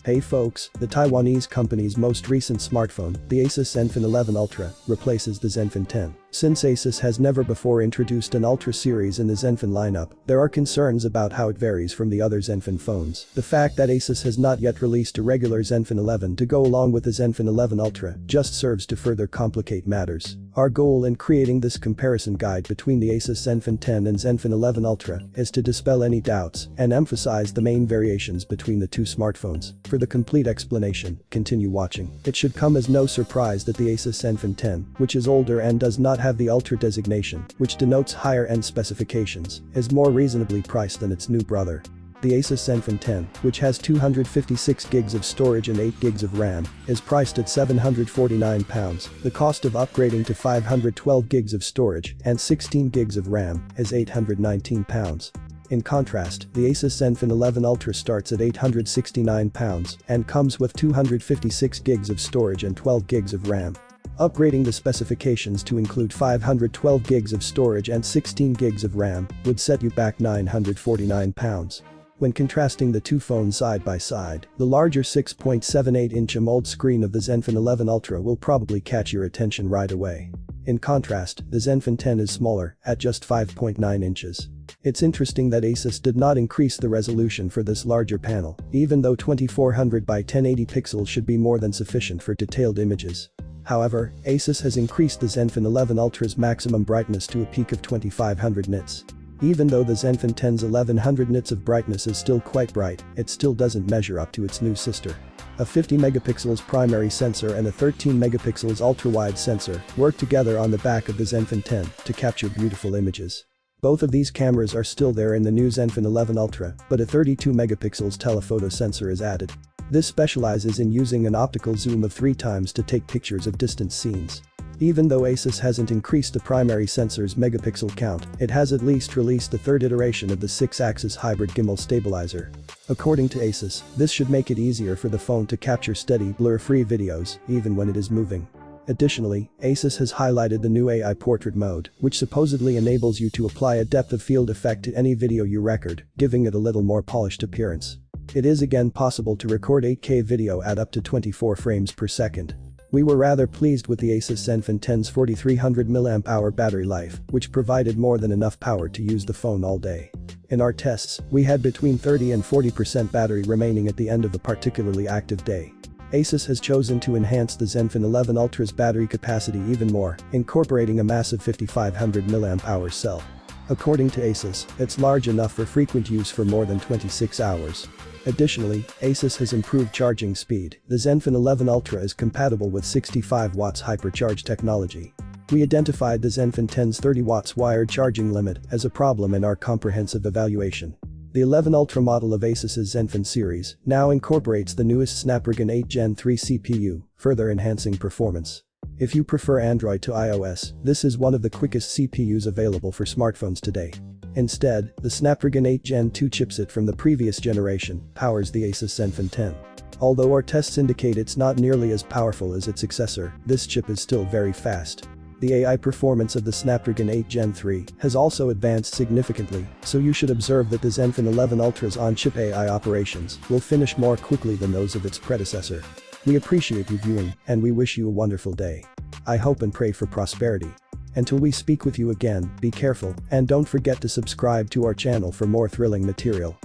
Hey folks, the Taiwanese company's most recent smartphone, the ASUS ZenFone 11 Ultra, replaces the ZenFone 10. Since ASUS has never before introduced an Ultra series in the ZenFone lineup, there are concerns about how it varies from the other ZenFone phones. The fact that ASUS has not yet released a regular ZenFone 11 to go along with the ZenFone 11 Ultra just serves to further complicate matters. Our goal in creating this comparison guide between the ASUS ZenFone 10 and ZenFone 11 Ultra is to dispel any doubts and emphasize the main variations between the two smartphones. For the complete explanation, continue watching. It should come as no surprise that the ASUS ZenFone 10, which is older and does not have the Ultra designation, which denotes higher-end specifications, is more reasonably priced than its new brother. The ASUS ZenFone 10, which has 256 gigs of storage and 8 gigs of RAM, is priced at £749. The cost of upgrading to 512 gigs of storage and 16 gigs of RAM is £819. In contrast, the ASUS ZenFone 11 Ultra starts at £869 and comes with 256 gigs of storage and 12 gigs of RAM. Upgrading the specifications to include 512 gigs of storage and 16 gigs of RAM would set you back £949. When contrasting the two phones side by side, the larger 6.78-inch AMOLED screen of the ZenFone 11 Ultra will probably catch your attention right away. In contrast, the ZenFone 10 is smaller, at just 5.9 inches. It's interesting that ASUS did not increase the resolution for this larger panel, even though 2400 by 1080 pixels should be more than sufficient for detailed images. However, ASUS has increased the ZenFone 11 Ultra's maximum brightness to a peak of 2500 nits. Even though the ZenFone 10's 1100 nits of brightness is still quite bright, it still doesn't measure up to its new sister. A 50 megapixels primary sensor and a 13 megapixels ultra-wide sensor work together on the back of the ZenFone 10 to capture beautiful images. Both of these cameras are still there in the new ZenFone 11 Ultra, but a 32 megapixels telephoto sensor is added. This specializes in using an optical zoom of 3 times to take pictures of distant scenes. Even though ASUS hasn't increased the primary sensor's megapixel count, it has at least released the third iteration of the 6-axis hybrid gimbal stabilizer. According to ASUS, this should make it easier for the phone to capture steady, blur-free videos, even when it is moving. Additionally, ASUS has highlighted the new AI portrait mode, which supposedly enables you to apply a depth of field effect to any video you record, giving it a little more polished appearance. It is again possible to record 8K video at up to 24 frames per second. We were rather pleased with the ASUS ZenFone 10's 4300 mAh battery life, which provided more than enough power to use the phone all day. In our tests, we had between 30 and 40% battery remaining at the end of a particularly active day. ASUS has chosen to enhance the ZenFone 11 Ultra's battery capacity even more, incorporating a massive 5500 mAh cell. According to ASUS, it's large enough for frequent use for more than 26 hours. Additionally, ASUS has improved charging speed. The ZenFone 11 Ultra is compatible with 65 watts hypercharge technology. We identified the ZenFone 10's 30 watts wired charging limit as a problem in our comprehensive evaluation. The 11 Ultra model of ASUS's ZenFone series now incorporates the newest Snapdragon 8 Gen 3 CPU, further enhancing performance. If you prefer Android to iOS, this is one of the quickest CPUs available for smartphones today. Instead, the Snapdragon 8 Gen 2 chipset from the previous generation powers the ASUS ZenFone 10. Although our tests indicate it's not nearly as powerful as its successor, this chip is still very fast. The AI performance of the Snapdragon 8 Gen 3 has also advanced significantly, so you should observe that the ZenFone 11 Ultra's on-chip AI operations will finish more quickly than those of its predecessor. We appreciate you viewing, and we wish you a wonderful day. I hope and pray for prosperity. Until we speak with you again, be careful, and don't forget to subscribe to our channel for more thrilling material.